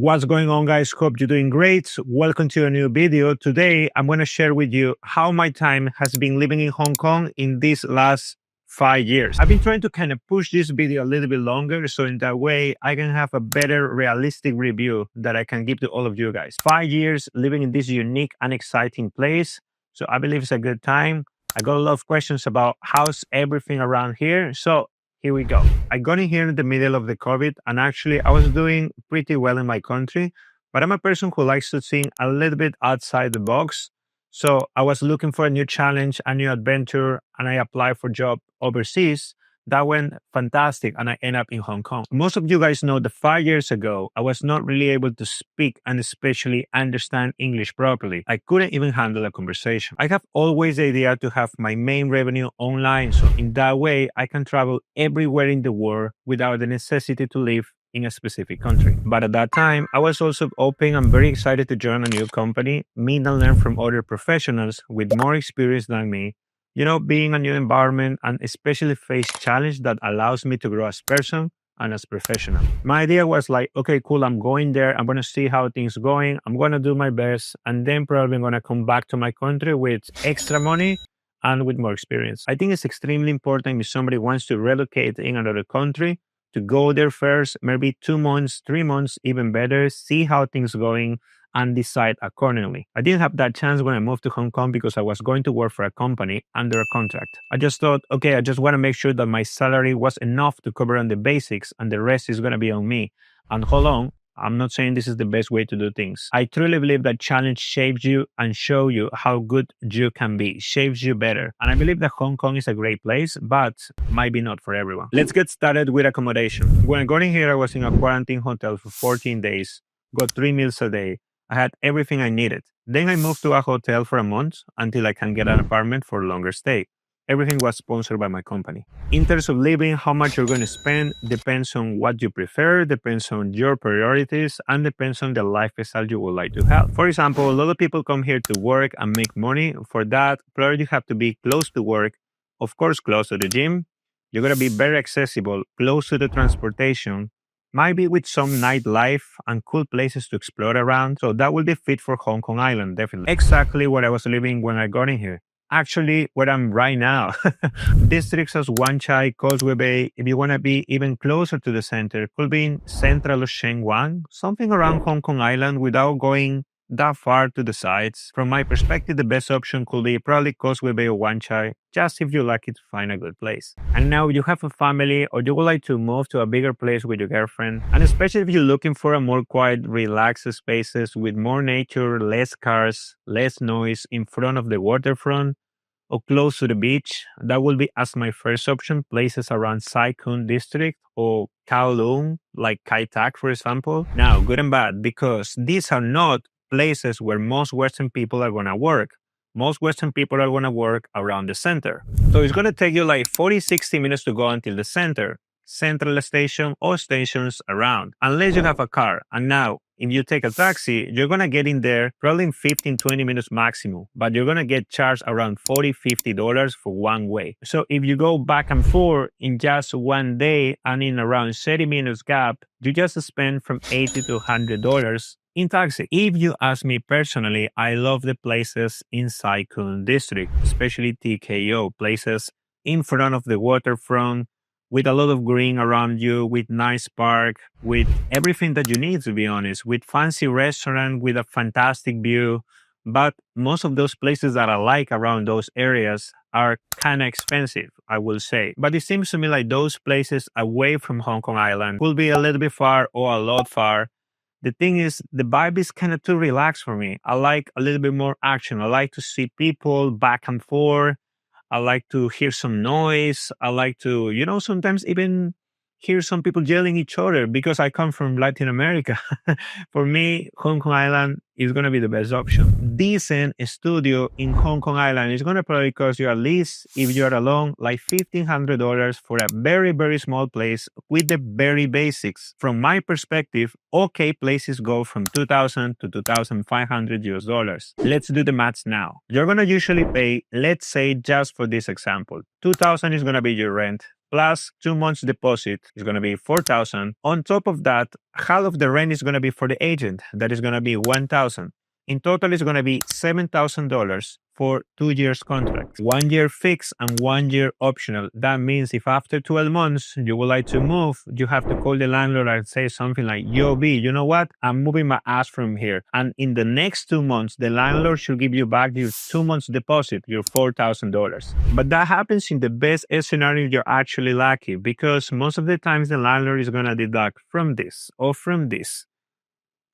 What's going on, guys? Hope you're doing great. Welcome to a new video. Today, I'm going to share with you how my time has been living in Hong Kong in these last 5 years. I've been trying to kind of push this video a little bit longer, so in that way, I can have a better realistic review that I can give to all of you guys. 5 years living in this unique and exciting place. So I believe it's a good time. I got a lot of questions about how's everything around here. So here we go. I got in here in the middle of the COVID, and actually I was doing pretty well in my country, but I'm a person who likes to think a little bit outside the box. So I was looking for a new challenge, a new adventure, and I applied for a job overseas. That went fantastic, and I ended up in Hong Kong. Most of you guys know that 5 years ago, I was not really able to speak and especially understand English properly. I couldn't even handle a conversation. I have always the idea to have my main revenue online, so in that way, I can travel everywhere in the world without the necessity to live in a specific country. But at that time, I was also open and very excited to join a new company, meet and learn from other professionals with more experience than me. You know, being a new environment and especially face challenge that allows me to grow as person and as professional. My idea was like, okay, cool, I'm going there. I'm going to see how things going. I'm going to do my best. And then probably I'm going to come back to my country with extra money and with more experience. I think it's extremely important if somebody wants to relocate in another country to go there first, maybe 2 months, 3 months, even better, see how things going and decide accordingly. I didn't have that chance when I moved to Hong Kong because I was going to work for a company under a contract. I just thought, okay, I just want to make sure that my salary was enough to cover on the basics and the rest is going to be on me. And hold on, I'm not saying this is the best way to do things. I truly believe that challenge shapes you and show you how good you can be, shapes you better. And I believe that Hong Kong is a great place, but might be not for everyone. Let's get started with accommodation. When I got in here, I was in a quarantine hotel for 14 days, got 3 meals a day. I had everything I needed. Then I moved to a hotel for a month until I can get an apartment for a longer stay. Everything was sponsored by my company. In terms of living, how much you're going to spend depends on what you prefer, depends on your priorities, and depends on the lifestyle you would like to have. For example, a lot of people come here to work and make money. For that, probably you have to be close to work, of course, close to the gym. You're going to be very accessible, close to the transportation, might be with some nightlife and cool places to explore around. So that will be fit for Hong Kong Island, definitely. Exactly where I was living when I got in here. Actually, where I'm right now. Districts as Wan Chai, Causeway Bay, if you want to be even closer to the center, could be in central Sheung Wan, something around Hong Kong Island without going that far to the sides. From my perspective, the best option could be probably Causeway Bay or Wan Chai, just if you're lucky to find a good place. And now you have a family or you would like to move to a bigger place with your girlfriend, and especially if you're looking for a more quiet, relaxed spaces with more nature, less cars, less noise in front of the waterfront or close to the beach, that will be as my first option, places around Sai Kung district or Kowloon, like Kai Tak, for example. Now, good and bad, because these are not places where most Western people are going to work. Most Western people are going to work around the center. So it's going to take you like 40-60 minutes to go until the center, central station or stations around, unless you have a car. And now, if you take a taxi, you're going to get in there probably in 15-20 minutes maximum, but you're going to get charged around $40-50 for one way. So if you go back and forth in just one day and in around 30 minutes gap, you just spend from $80 to $100 in taxi. If you ask me personally, I love the places in Sai Kung district, especially TKO, places in front of the waterfront, with a lot of green around you, with nice park, with everything that you need, to be honest, with fancy restaurant, with a fantastic view. But most of those places that I like around those areas are kind of expensive, I will say. But it seems to me like those places away from Hong Kong Island will be a little bit far or a lot far. The thing is, the vibe is kind of too relaxed for me. I like a little bit more action. I like to see people back and forth. I like to hear some noise. I like to, you know, sometimes even hear some people yelling each other because I come from Latin America. For me, Hong Kong Island is going to be the best option. Decent studio in Hong Kong Island is going to probably cost you at least, if you're alone, like $1,500 for a very, very small place with the very basics. From my perspective, okay places go from $2,000 to $2,500 US. Let's do the maths now. You're going to usually pay, let's say just for this example, $2,000 is going to be your rent. plus 2 months deposit is going to be 4,000. On top of that, half of the rent is going to be for the agent. That is going to be 1,000. In total, it's going to be $7,000 for 2 years contract, 1 year fixed and 1 year optional. That means if after 12 months you would like to move, you have to call the landlord and say something like, yo, B, you know what? I'm moving my ass from here. And in the next 2 months, the landlord should give you back your 2 months deposit, your $4,000. But that happens in the best scenario you're actually lucky, because most of the times the landlord is going to deduct from this or from this.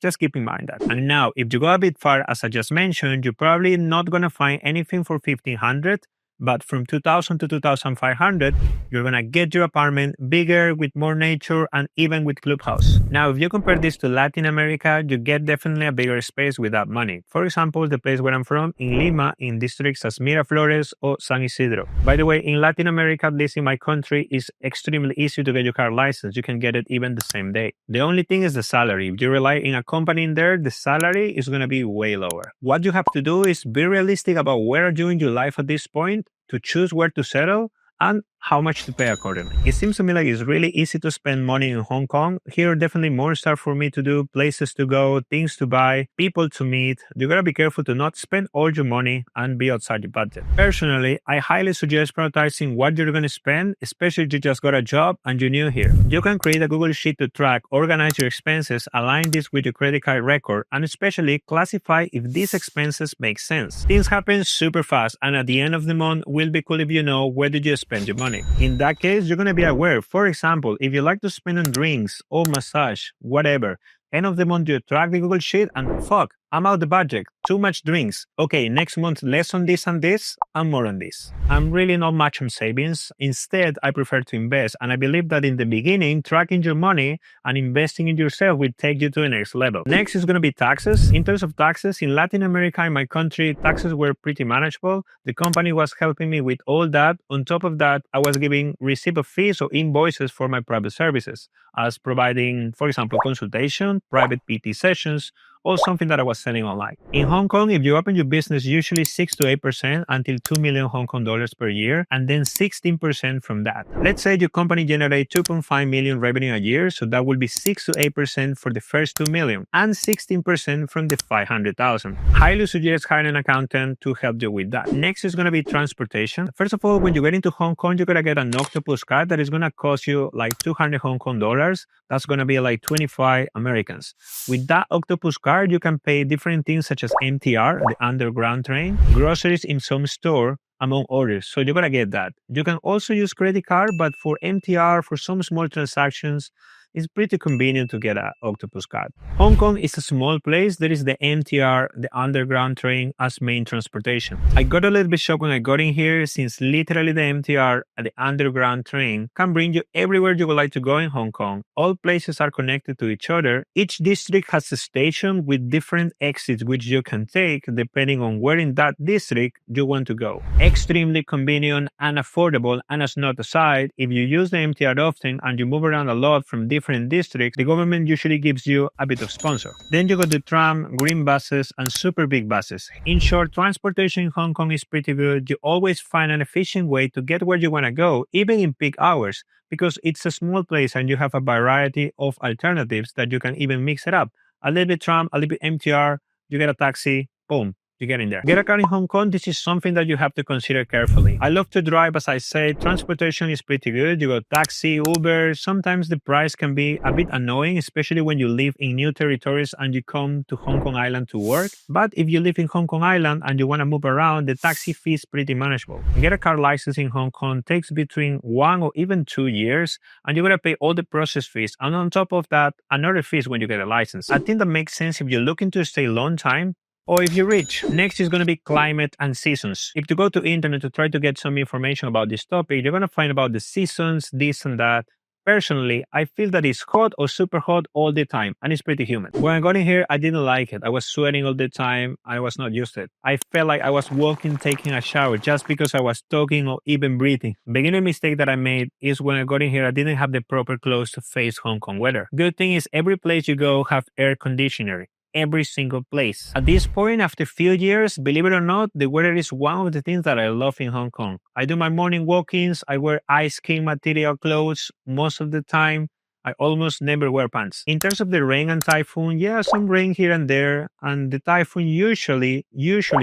Just keep in mind that. And now, if you go a bit far, as I just mentioned, you're probably not going to find anything for 1,500, but from 2,000 to 2,500, you're going to get your apartment bigger with more nature and even with clubhouse. Now, if you compare this to Latin America, you get definitely a bigger space with that money. For example, the place where I'm from, in Lima, in districts as Miraflores or San Isidro. By the way, in Latin America, at least in my country, it's extremely easy to get your car license. You can get it even the same day. The only thing is the salary. If you rely in a company in there, the salary is going to be way lower. What you have to do is be realistic about where you're in your life at this point, to choose where to settle and how much to pay accordingly. It seems to me like it's really easy to spend money in Hong Kong. Here are definitely more stuff for me to do, places to go, things to buy, people to meet. You gotta be careful to not spend all your money and be outside your budget. Personally, I highly suggest prioritizing what you're gonna spend, especially if you just got a job and you're new here. You can create a Google Sheet to track, organize your expenses, align this with your credit card record, and especially classify if these expenses make sense. Things happen super fast, and at the end of the month, will be cool if you know where did you spend your money. In that case, you're going to be aware. For example, if you like to spend on drinks or massage, whatever, end of the month you track the Google Sheet and fuck, I'm out the budget, too much drinks. Okay, next month less on this and this and more on this. I'm really not much on savings. Instead, I prefer to invest, and I believe that in the beginning, tracking your money and investing in yourself will take you to the next level. Next is going to be taxes. In terms of taxes, in Latin America, in my country, taxes were pretty manageable. The company was helping me with all that. On top of that, I was giving receipt of fees or invoices for my private services, as providing, for example, consultation, private PT sessions, or something that I was selling online. In Hong Kong, if you open your business, usually 6 to 8% until 2 million Hong Kong dollars per year, and then 16% from that. Let's say your company generates 2.5 million revenue a year, so that will be 6 to 8% for the first 2 million, and 16% from the 500,000. Highly suggest hiring an accountant to help you with that. Next is going to be transportation. First of all, when you get into Hong Kong, you're going to get an octopus card that is going to cost you like 200 Hong Kong dollars. That's going to be like 25 Americans. With that octopus card, you can pay different things such as MTR, the underground train, groceries in some store, among others. So you're going to get that. You can also use credit card, but for MTR, for some small transactions, it's pretty convenient to get an octopus card. Hong Kong is a small place. There is the MTR, the underground train, as main transportation. I got a little bit shocked when I got in here, since literally the MTR and the underground train can bring you everywhere you would like to go in Hong Kong. All places are connected to each other. Each district has a station with different exits which you can take depending on where in that district you want to go. Extremely convenient and affordable. And as note aside, if you use the MTR often and you move around a lot from different districts, the government usually gives you a bit of sponsor. Then you got the tram, green buses, and super big buses. In short, transportation in Hong Kong is pretty good. You always find an efficient way to get where you want to go, even in peak hours, because it's a small place and you have a variety of alternatives that you can even mix it up. A little bit tram, a little bit MTR, you get a taxi, boom. You get in there. Get a car in Hong Kong, this is something that you have to consider carefully. I love to drive, as I said. Transportation is pretty good. You got taxi, Uber. Sometimes the price can be a bit annoying, especially when you live in new territories and you come to Hong Kong Island to work. But if you live in Hong Kong Island and you want to move around, the taxi fee is pretty manageable. Get a car license in Hong Kong takes between 1 or even 2 years, and you're going to pay all the process fees. And on top of that, another fees when you get a license. I think that makes sense if you're looking to stay a long time, or if you're rich. Next is going to be climate and seasons. If you go to internet to try to get some information about this topic, you're going to find about the seasons, this and that. Personally, I feel that it's hot or super hot all the time, and it's pretty humid. When I got in here, I didn't like it. I was sweating all the time. I was not used to it. I felt like I was walking, taking a shower just because I was talking or even breathing. Beginning mistake that I made is when I got in here, I didn't have the proper clothes to face Hong Kong weather. Good thing is every place you go have air conditioner. every single place. At this point, after a few years, believe it or not, the weather is one of the things that I love in Hong Kong. I do my morning walk-ins, I wear ice skin material clothes most of the time. I almost never wear pants. In terms of the rain and typhoon, yeah, some rain here and there. And the typhoon usually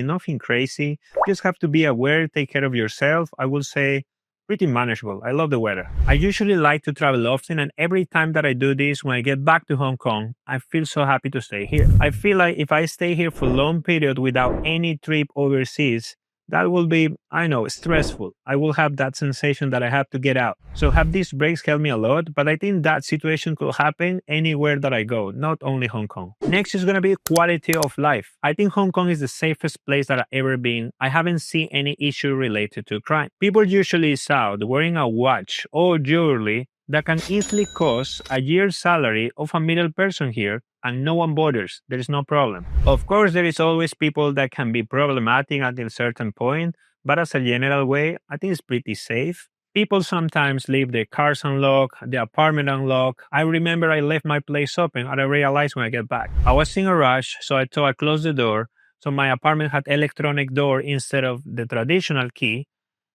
nothing crazy. Just have to be aware, take care of yourself. I will say pretty manageable. I love the weather. I usually like to travel often, and every time that I do this, when I get back to Hong Kong, I feel so happy to stay here. I feel like if I stay here for a long period without any trip overseas, that will be, I know, stressful. I will have that sensation that I have to get out. So have these breaks helped me a lot, but I think that situation could happen anywhere that I go, not only Hong Kong. Next is going to be quality of life. I think Hong Kong is the safest place that I've ever been. I haven't seen any issue related to crime. People usually is out wearing a watch or jewelry that can easily cost a year's salary of a middle person here, and no one bothers. There is no problem. Of course, there is always people that can be problematic until a certain point, but as a general way, I think it's pretty safe. People sometimes leave their cars unlocked, the apartment unlocked. I remember I left my place open and I realized when I get back. I was in a rush, so I thought I closed the door. So my apartment had electronic door instead of the traditional key.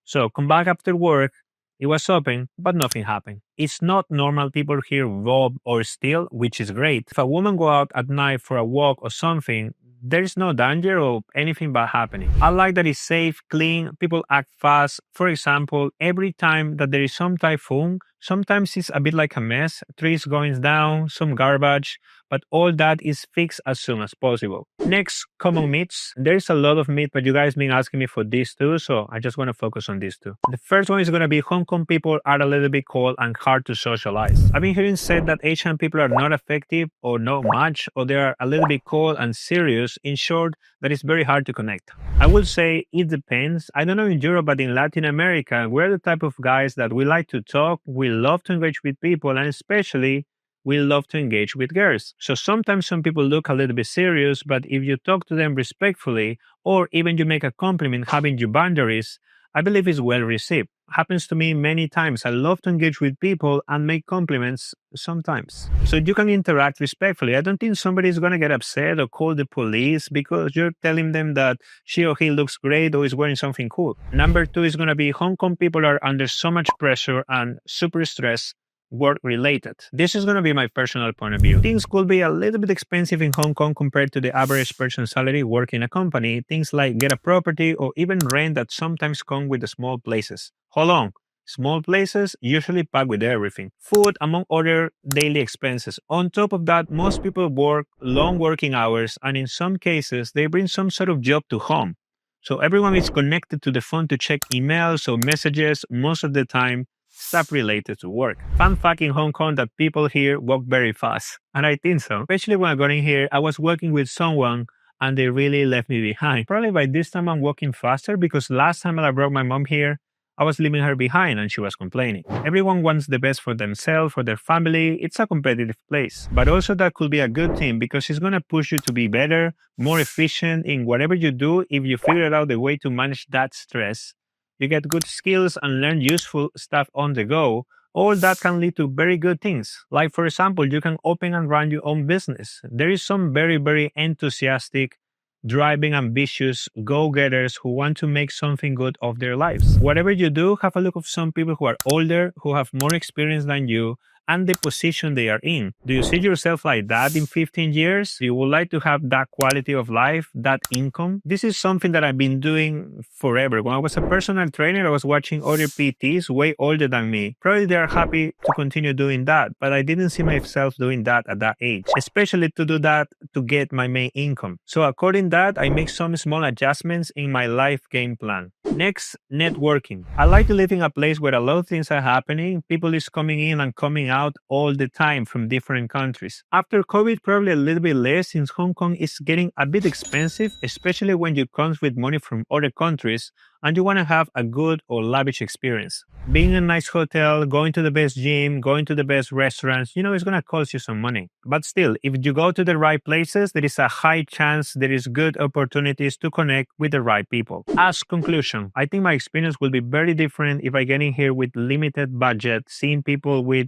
So come back after work, it was open, but nothing happened. It's not normal people here rob or steal, which is great. If a woman go out at night for a walk or something, there is no danger or anything bad happening. I like that it's safe, clean, people act fast. For example, every time that there is some typhoon, sometimes it's a bit like a mess, trees going down, some garbage, but all that is fixed as soon as possible. Next, common myths. There's a lot of myths, but you guys been asking me for these too, so I just want to focus on these two. The first one is going to be Hong Kong people are a little bit cold and hard to socialize. I've been hearing said that Asian people are not effective or not much, or they are a little bit cold and serious. In short, that it's very hard to connect. I would say it depends. I don't know in Europe, but in Latin America, we're the type of guys that we like to talk, we love to engage with people, and especially we love to engage with girls. So sometimes some people look a little bit serious, but if you talk to them respectfully, or even you make a compliment having your boundaries, I believe it's well received. Happens to me many times. I love to engage with people and make compliments sometimes. So you can interact respectfully. I don't think somebody is going to get upset or call the police because you're telling them that she or he looks great or is wearing something cool. Number two is going to be Hong Kong people are under so much pressure and super stressed work related. This is going to be my personal point of view. Things could be a little bit expensive in Hong Kong compared to the average person's salary working in a company. Things like get a property or even rent that sometimes come with the small places. Hold on. Small places usually packed with everything. Food, among other daily expenses. On top of that, most people work long working hours, and in some cases, they bring some sort of job to home. So everyone is connected to the phone to check emails or messages most of the time, stuff related to work. Fun fact in Hong Kong that people here walk very fast. And I think so. Especially when I got in here, I was working with someone and they really left me behind. Probably by this time I'm walking faster because last time I brought my mom here, I was leaving her behind and she was complaining. Everyone wants the best for themselves, for their family. It's a competitive place. But also that could be a good thing because it's going to push you to be better, more efficient in whatever you do if you figure out the way to manage that stress. You get good skills and learn useful stuff on the go. All that can lead to very good things. Like, for example, you can open and run your own business. There is some very, very enthusiastic, driving, ambitious go-getters who want to make something good of their lives. Whatever you do, have a look of some people who are older, who have more experience than you, and the position they are in. Do you see yourself like that in 15 years? You would like to have that quality of life, that income? This is something that I've been doing forever. When I was a personal trainer, I was watching other PTs way older than me. Probably they are happy to continue doing that, but I didn't see myself doing that at that age, especially to do that to get my main income. So according to that, I make some small adjustments in my life game plan. Next, networking. I like to live in a place where a lot of things are happening. People is coming in and coming out all the time from different countries. After COVID, probably a little bit less since Hong Kong is getting a bit expensive, especially when you come with money from other countries and you want to have a good or lavish experience. Being in a nice hotel, going to the best gym, going to the best restaurants, it's going to cost you some money. But still, if you go to the right places, there is a high chance there is good opportunities to connect with the right people. As conclusion, I think my experience will be very different if I get in here with limited budget, seeing people with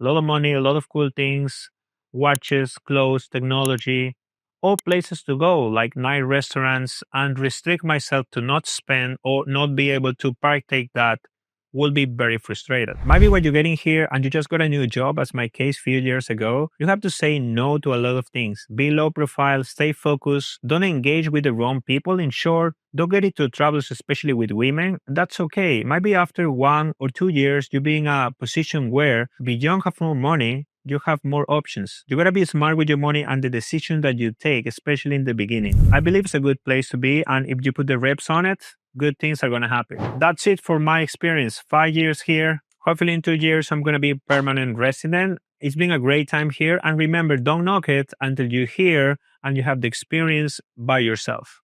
a lot of money, a lot of cool things, watches, clothes, technology, all places to go, like night restaurants, and restrict myself to not spend or not be able to partake that will be very frustrated. Maybe when you're getting here and you just got a new job, as my case few years ago, you have to say no to a lot of things. Be low profile, stay focused, don't engage with the wrong people. In short, don't get into troubles, especially with women. That's okay. Maybe after 1 or 2 years, you'll be in a position where beyond have more money, you have more options. You gotta be smart with your money and the decision that you take, especially in the beginning. I believe it's a good place to be, and if you put the reps on it, good things are gonna happen. That's it for my experience. 5 years here. Hopefully, in 2 years, I'm gonna be a permanent resident. It's been a great time here, and remember, don't knock it until you're here and you have the experience by yourself.